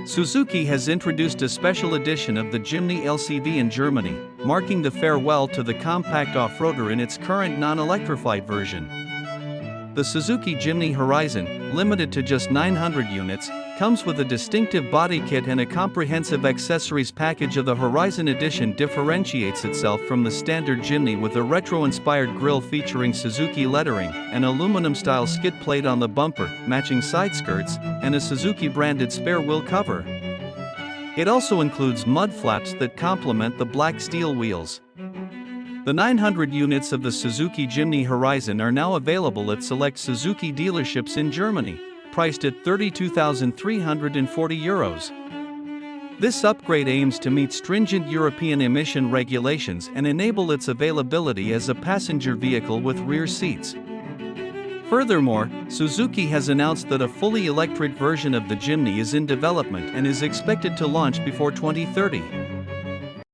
Suzuki has introduced a special edition of the Jimny LCV in Germany, marking the farewell to the compact off-roader in its current non-electrified version. The Suzuki Jimny Horizon, limited to just 900 units, comes with a distinctive body kit and a comprehensive accessories package. The Horizon Edition differentiates itself from the standard Jimny with a retro-inspired grille featuring Suzuki lettering, an aluminum-style skid plate on the bumper, matching side skirts, and a Suzuki-branded spare wheel cover. It also includes mud flaps that complement the black steel wheels. The 900 units of the Suzuki Jimny Horizon are now available at select Suzuki dealerships in Germany, priced at €32,340. This upgrade aims to meet stringent European emission regulations and enable its availability as a passenger vehicle with rear seats. Furthermore, Suzuki has announced that a fully electric version of the Jimny is in development and is expected to launch before 2030.